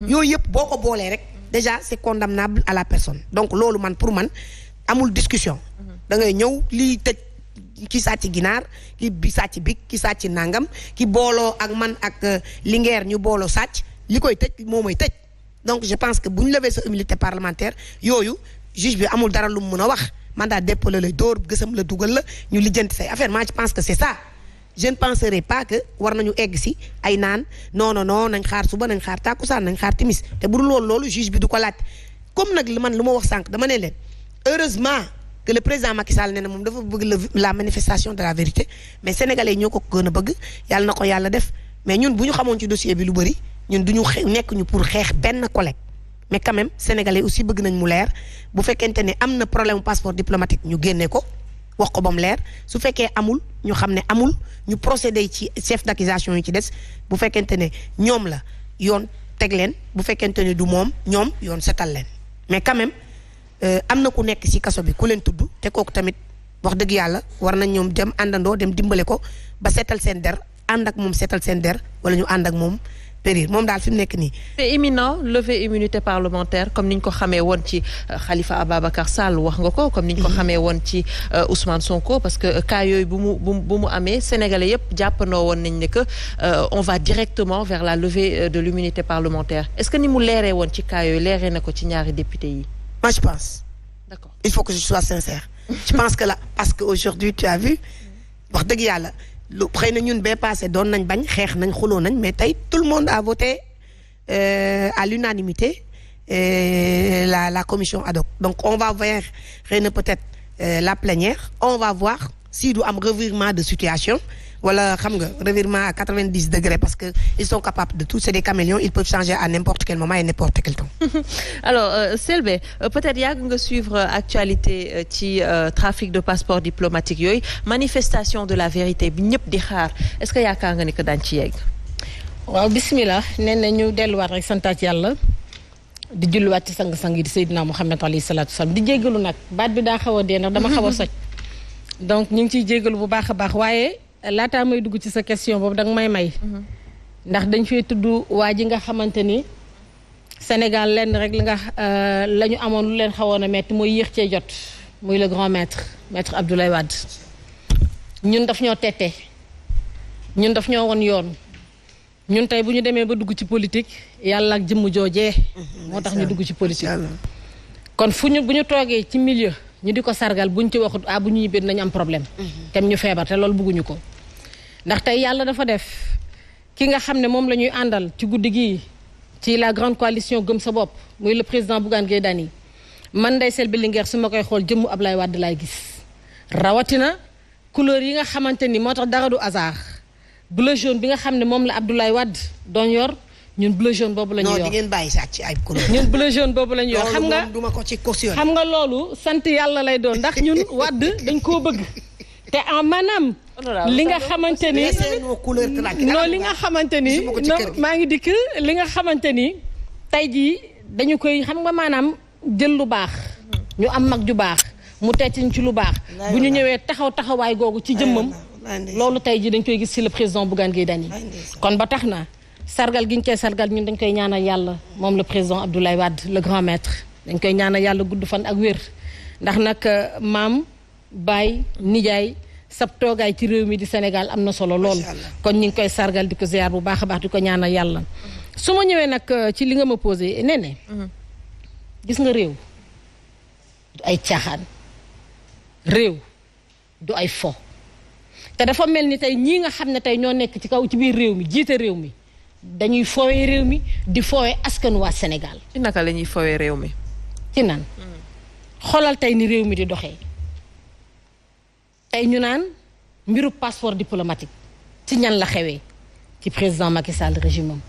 yooyu yëpp boo ko boolee rek déjà c'est condamnable à la personne donc loolu man pour man amul discussion da ngay ñëw lii tëj ki sàcc ginaar ki bi sàcc big ki sàcc nangam ki booloo ak man ak Linguère ñu booloo sàcc li koy tëj moo mooy tëj donc je pense que bu ñu lever sa immunité parlementaire yooyu juge bi amul dara lu mu mën a wax mandat dépôt la lay dóor gësam la dugal la ñu lijjanti say affaire moi je pense que c'est ça je ne penserai pas que war nañu egg si ay naan non nañ xaar suba nañ xaar tàkkusaan nañ xaar timis te bu dul loolu juge bi du ko laaj comme nag man lu ma wax sànq dama ne leen heureusement que le président Macky Sall ne na moom dafa bëgg la manifestation de la vérité mais sénégalais ñoo ko gën a bëgg yàlla na ko yàlla def mais ñun bu ñu xamoon ci dossier bi lu bëri ñun du ñu nekk ñu pour xeex benn collègue mais quand même sénégalais aussi bëgg nañ mu leer bu fekkente ne am na problème passeport diplomatique ñu génne ko wax ko ba mu leer su fekkee amul ñu xam ne amul ñu procédé ci chef d'accusation yi ci des bu fekkente ne ñoom la yoon teg leen bu fekkente ne du moom ñoom yoon setal leen mais quand même am na ku nekk ci kaso bi ku leen tudd te kooku tamit wax dëgg yàlla war nañ ñoom dem àndandoo dem dimbale ko ba setal seen der ànd ak moom setal seen der wala ñu ànd ak moom périr moom daal fi mu nekk nii. c'est imminent lever immunité parlementaire comme ni ñu ko xamee woon ci Khalifa Ababacar Sall wax nga ko comme ni ñu ko xamee woon ci Ousmane Sonko parce que cas yooyu bu mu amee sénégalais yëpp jàppandoo woon nañ ne que on va directement vers la levée de l'immunité parlementaire est-ce que ni mu leeree woon ci cas yooyu leeree na ko ci ñaari député yi. moi je pense. d'accord il faut que je sois sincère. je pense que là parce que aujourd'hui tu as vu wax dëgg yàlla. lu xëy na ñun bee passé doon nañ bañ xeex nañ xuloo nañ mais tey tout le monde a voté à l'unanimité la commission ad hoc donc on va voir xëy na peut-être la plénière on va voir si du am revirement de situation wala xam nga revirement à 90 degrés parce que ils sont capables de tout c'est des caméléons ils peuvent changer à n'importe quel moment et n'importe quel temps. alors Selbé peut-être yàgg nga suivre actualité ci trafic de passeport diplomatique yooyu manifestation de la vérité bi ñëpp di xaar est-ce que yaakaar nga ni que daañu ci yegg. waaw bismillah nee na ñu delluwaat rek santaat yàlla di julliwaat ci sang-sang yi di Seydina Muhammad alayhi salaatu wasalaam di jéggalu nag baat bi daa xaw a dee ndax dama xaw a soj donc ñu ngi ciy jéggalu bu baax a baax waaye. laataa may dugg ci sa question boobu danga may ndax dañ fee tudd waa ji nga xamante ni Sénégal lenn rek li nga la ñu amoon lu leen xawoon a metti mooy yéex cee jot muy le grand maître Abdoulaye Wade ñun daf ñoo tette ñun daf ñoo won yoon ñun tey bu ñu demee ba dugg ci politique yàlla ak jëmm joojee moo tax ñu dugg ci politique kon bu ñu toogee ci milieu ñu di ko sargal buñ ci waxut bu ñu ñibbee nañu am problème tem ñu feebar te loolu bëgguñu ko ndax tey yàlla dafa def ki nga xam ne moom la ñuy àndal ci guddi gii ci la grande coalition gëm sa bopp muy le président Bougane Gueye Dany man Ndeye Selbé Linguère su ma koy xool jëmmu Ablaye Wade laay gis rawatina couleur yi nga xamante ni moo tax dara du hasard bleu jaune bi nga xam ne moom la Abdoulaye Wade doon yor ñun bleu jaune boobu la ñu yor non di ngeen bàyyi sàcc ay couleur. ñun bleu jaune boobu la ñu yor xam nga duma ko ci caution. xam nga loolu sant yàlla lay doon ndax ñun Wade dañ koo bëgg te en maanaam li nga xamante ni non li nga xamante ni non maa ngi dikk li nga xamante ni tey jii dañu koy xam nga maanaam jël lu baax ñu am mag ju baax mu teetiñ ci lu baax bu ñu ñëwee taxawaay googu ci jëmmam loolu tey jii dañ koy gis ci le président Bougane Gueye Dany kon ba tax na sargal gi ñu koy sargal ñun dañ koy ñaanal yàlla moom le président Abdoulaye Wade le grand maître dañ koy ñaanal yàlla gudd fan ak wér ndax nag maam baay nijaay sab toogaay ci réew mi di Sénégal am na solo lool kon ñu ngi koy sargal di ko ziar bu baax a baax di ko ñaanal yàlla su ma ñëwee nag ci li nga ma posé nee gis nga réew du ay caaxaan réew du ay fo te dafa mel ni tey ñii nga xam ne tey ñoo nekk ci kaw ci biir réew mi jiite réew mi dañuy foowee réew mi di foowee askan waa Sénégal. ci naka la ñuy foowee réew mi. ci nan xoolal tey ni réew mi di doxee tey ñu naan mbiru passeport diplomatique ci ñan la xewee ci président Macky Sall régime am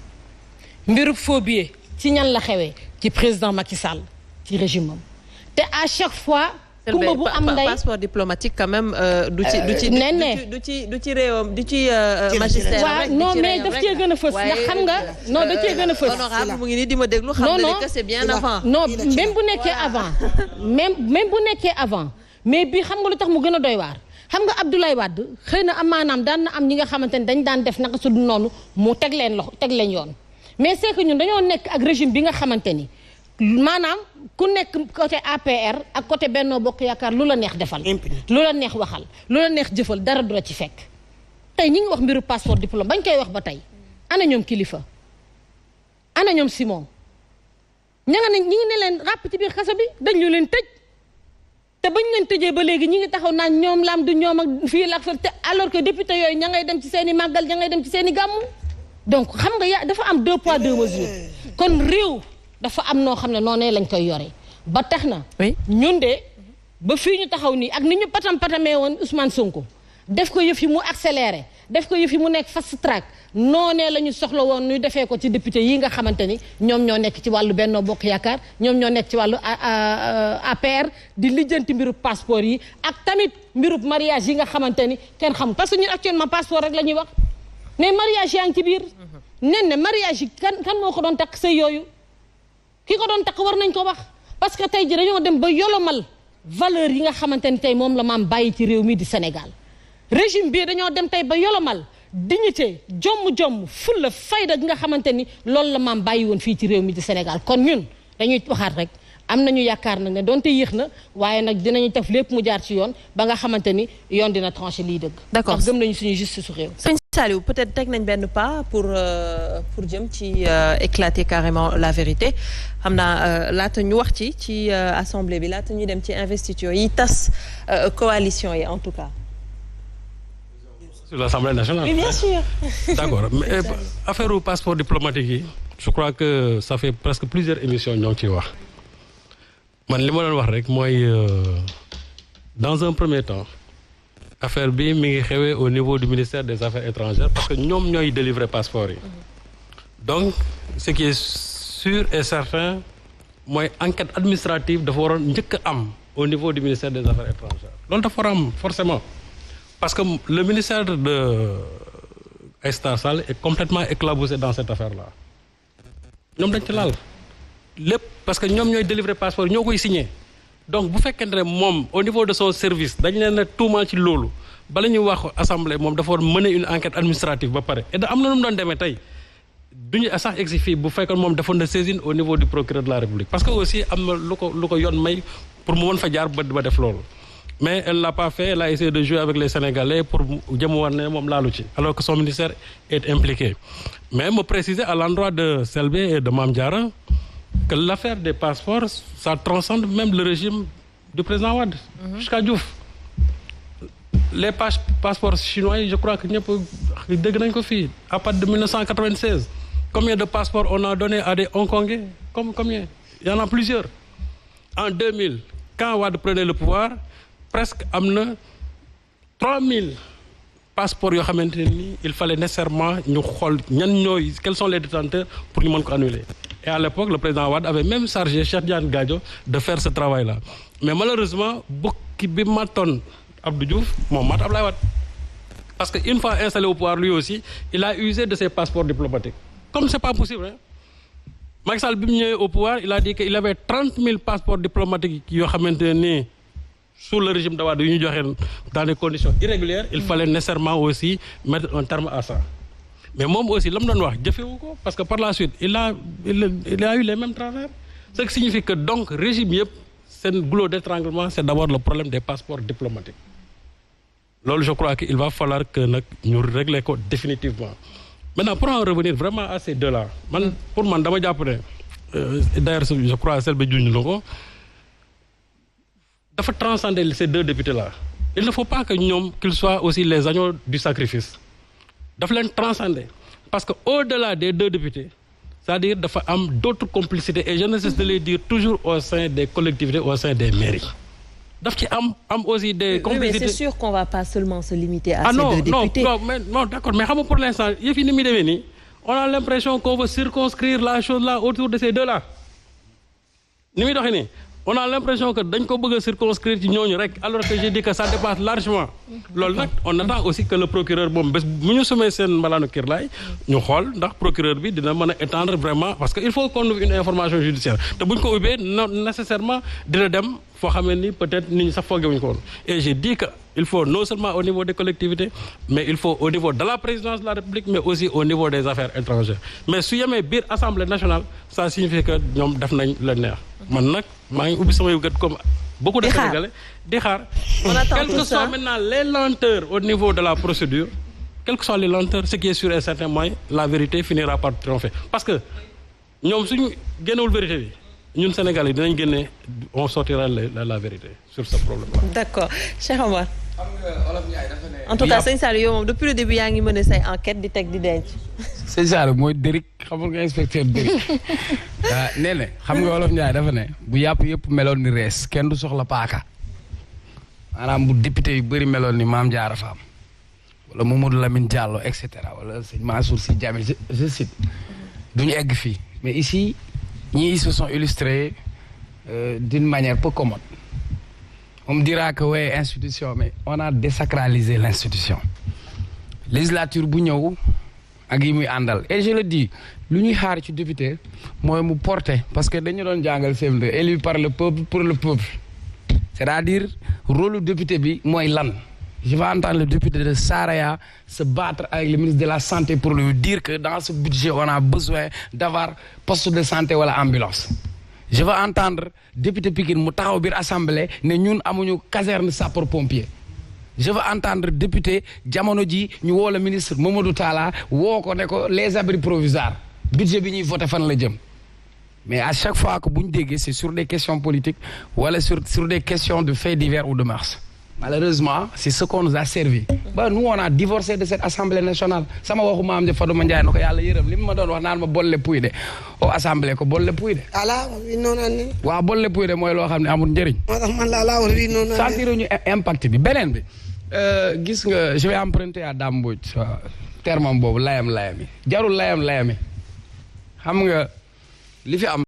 mbiru faux billet ci ñan la xewee ci président Macky Sall ci régime am te à chaque fois. kumba bu am ndey passeport diplomatique quand même du ci réewam du ci magistère waaw non mais daf cee gën a fës ndax xam nga non da cee gën a fës honorable mu ngi nii di ma déglu xam nga que c'est bien avant non même bu nekkee avant même bu nekkee avant mais bii xam nga lu tax mu gën a doy waar xam nga Abdoulaye Wade xëy na am maanaam daan na am ñi nga xamante ne dañ daan def naka su dul noonu mu teg leen yoon mais c'est que ñun dañoo nekk ak régime bi nga xamante ni maanaam ku nekk côté APR ak côté Benno Bokk Yaakaar lu la neex defal lu la neex waxal lu la neex jëfal dara du la ci fekk tey ñi ngi wax mbiru passeport diplôme bañ koy wax ba tey ana ñoom Kilifeu ana ñoom Simon ñi ngi ne leen ràpp ci biir kaso bi dañ ñu leen tëj te bañ leen tëjee ba léegi ñi ngi taxaw naan ñoom laam du ñoom ak fii la fa te alors que député yooyu ña ngay dem ci seen i màggal ña ngay dem ci seen i gàmmu donc xam nga dafa am 2 poids 2 mesures kon réew dafa am noo xam ne noonu lañ koy yore ba tax na ñun de ba fii ñu taxaw nii ak ni ñu patamee woon Ousmane Sonko def ko yëf yi mu accéléré def ko yëf yi mu nekk fast track noonee la ñu soxla woon ñu defee ko ci député yi nga xamante ni ñoom ñoo nekk ci wàllu Benno Bokk Yaakaar ñoom ñoo nekk ci wàllu APR di lijjanti mbirub passeport yi ak tamit mbirub mariage yi nga xamante ni kenn xamul parce que ñun actuellement passeport rek la ñuy wax mais mariage yaa ngi ci biir nen ne mariage yi kan moo ko doon takk sëy yooyu ki ko doon takk war nañ ko wax parce que tey ji dañoo dem ba yolomal valeur yi nga xamante ni tey moom la maam bàyyi ci réew mi di Sénégal régime bii dañoo dem tey ba yolomal dignité jomm fulla fayda gi nga xamante ni loolu la maam bàyyi woon fii ci réew mi di Sénégal kon ñun dañuy waxaat rek am nañu yaakaar nag ne donte yéex na waaye nag dinañu def lépp mu jaar ci yoon ba nga xamante ni yoon dina tranché lii dëgg. d'accord ndax gëm nañu suñu justice su réew. sëñ Saliou peut-être teg nañ benn pas pour jëm ci éclater carrément la vérité xam naa laata ñu wax ci assemblée bi laata ñuy dem ci investiture yi tas coalition yi en tout cas. Sur l'Assemblée nationale. Oui, bien sûr. D'accord. Mais affaire au passeport diplomatique yi je crois que ça fait presque plusieurs émissions ñoo ngi ciy wax man li ma doon wax rek mooy dans un premier temps affaire bi mi ngi xewee au niveau du ministère des Affaires étrangères parce que ñoom ñooy délivrer passeport yi donc ce qui est sûr et certain mooy enquête administrative dafa waroon njëkk a am au niveau du ministère des Affaires étrangères loolu dafa war a am forcément parce que le ministère de Aïssata Tall Sall est complètement éclaboussé dans cette affaire-là ñoom dañ ci laal lépp parce que ñoom ñooy délivrer passeport ñoo koy signé donc bu fekkente ne moom au niveau de son service dañ leen a tuumaal ci loolu bala ñuy wax assemblée moom dafa war mener une enquête administrative ba pare et da am na nu mu doon demee tey duñu sax egsi fii bu fekkoon moom defoon na saisine au niveau du procureur de la République parce que aussi am na lu ko yoon may pour mu mën fa jaar ba def loolu mais elle l'a pas fait elle a essayé de jouer avec les Sénégalais pour jëm war ne moom laalu ci alors que son ministère est impliqué mais me préciser à l'endroit de Selbé et de Mame Diarra que l'affaire des passeports ça transcende même le régime du président Wade jusqu'à Diouf les passeports chinois yi je crois que ñëpp dégg nañ ko fii à partir de 1996 combien de passeports on a donné à des Hongkongais combien il y en a plusieurs en 2000 quand Wade prenait le pouvoir presque am na 3000 passeports yoo xamante ni il fallait nécessairement ñu xool quels sont les détenteurs pour ñu mën ko annuler et à l'époque le président Wade avait même chargé Cheikh Tidiane Gadio de faire ce travail là mais malheureusement bukki bi matoon Abdou Diouf moom mat Abdoulaye Wade parce que une fois installé au pouvoir lui aussi il a usé de ses passeports diplomatiques comme c'est pas possible hein Macky Sall bi mu ñëwee au pouvoir il a dit que il avait 30 000 passeports diplomatiques yoo xamante ni sous le régime de Wade yu ñu joxe dans des conditions irrégulières il fallait nécessairement aussi mettre un terme à ça mais moom aussi la mu doon wax jëfewu ko parce que par la suite il a eu les mêmes travers ce qui signifie que donc régime yëpp seen goulot d'étranglement c'est d'abord le problème des passeports diplomatiques loolu je crois que il va falloir que nag ñu régler ko définitivement maintenant pour en revenir vraiment à ces deux là pour man dama jàpp ne d'ailleurs je crois Selbé junj na ko dafa transcender ces deux députés là il ne faut pas que ñoom qu'ils soient aussi les agneaux du sacrifice dafa leen transcender parce que au-delà des deux députés c'est-à-dire dafa am d'autres complicités et je ne cesse de les dire toujours au sein des collectivités au sein des mairies daf ci am aussi des complicités. Oui, mais c'est sûr qu'on va pas seulement se limiter à ces deux députés. Non, d'accord mais xam nga pour l'instant yëf yi ni muy demee nii on a l'impression qu'on veut circonscrire la chose là autour de ces deux là ni muy doxee nii on a l'impression que dañ ko bëgg a circonscrire ci ñooñu rek alors que j'ai dit que ça dépasse largement loolu nag on attend aussi que le procureur moom bés bu ñu sumee seen mbalaanu kirlaay ñu xool ndax procureur bi dina mën a étendre vraiment parce que il faut qu'on ouvre une information judiciaire te bu ñu ko ubbee non nécessairement dina dem foo xamee ni peut-être nit ñi sax foogewuñu ko woon et j'ai dit que il faut non seulement au niveau des collectivités mais il faut au niveau de la présidence de la République mais aussi au niveau des affaires étrangères mais su yemee biir Assemblée nationale ça signifie que ñoom def nañ la neex man nag maa ngi ubbi samay gët comme beaucoup de Sénégalais di xaar quelles que soient maintenant les lenteurs au niveau de la procédure quelles que soient les lenteurs ce qui est sûr et certain mooy la vérité finira par triompher parce que ñoom suñu génnewul vérité bi ñun Sénégalais dinañ génne on sortira la vérité sur ce problème là. D'accord Cheikh Omar. En tout cas sëñ Saliou yow moom depuis le début yaa ngi mën a say enquête di teg di denc. sëñ Saliou mooy Dérick xamul nga inspecteur Dérick nee na xam nga Wolof Njaay dafa ne bu yàpp yëpp meloon ni rees kenn du soxla paaka maanaam bu député yu bëri meloon ni Mame Diarra Fam wala Mamadou Lamine Diallo et cetera wala sëñ Mansour Sy Djamil je cite duñu egg fii mais ici ñii se sont illustrés d'une manière peu commode. On me dira que oui institution mais on a désacralisé l'institution législature bu ñëw ak yi muy àndal et je le dis lu ñuy xaar ci député mooy mu porter parce que dañu doon jàngal CM2 élu par le peuple pour le peuple c'est-à-dire rôle lu député bi mooy lan je vais entendre le député de Saraya se battre avec le ministre de la santé pour lui dire que dans ce budget on a besoin d'avoir poste de santé wala ambulance je vais entendre député Pikine mu taxaw biir assemblée ne ñun amuñu caserne sapeur pompier je vais entendre député jamono ji ñu woo la ministre Mamadou Talla woo ko ne ko les abris provisoires budget bi ñuy voté fan la jëm mais à chaque fois que bu ñu déggee c'est sur des questions politiques wala sur des questions de faits divers ou de mœurs malheureusement c'est ce qu'on nous a servi ba nous on a divorcé de cette assemblée nationale sama waxu maam ja Faduma Ndiaye na ko yàlla yërëm li ma doon wax naan ma bolle puy de au assemblée ko bolle puy de waaw bolle puy de mooy loo xam ne amul njëriñ sentir ñu impact bi beneen bi gis nga je vais emprunter à Dame Mbodj terme boobu layam-layami jarul layam-layami xam nga li fi am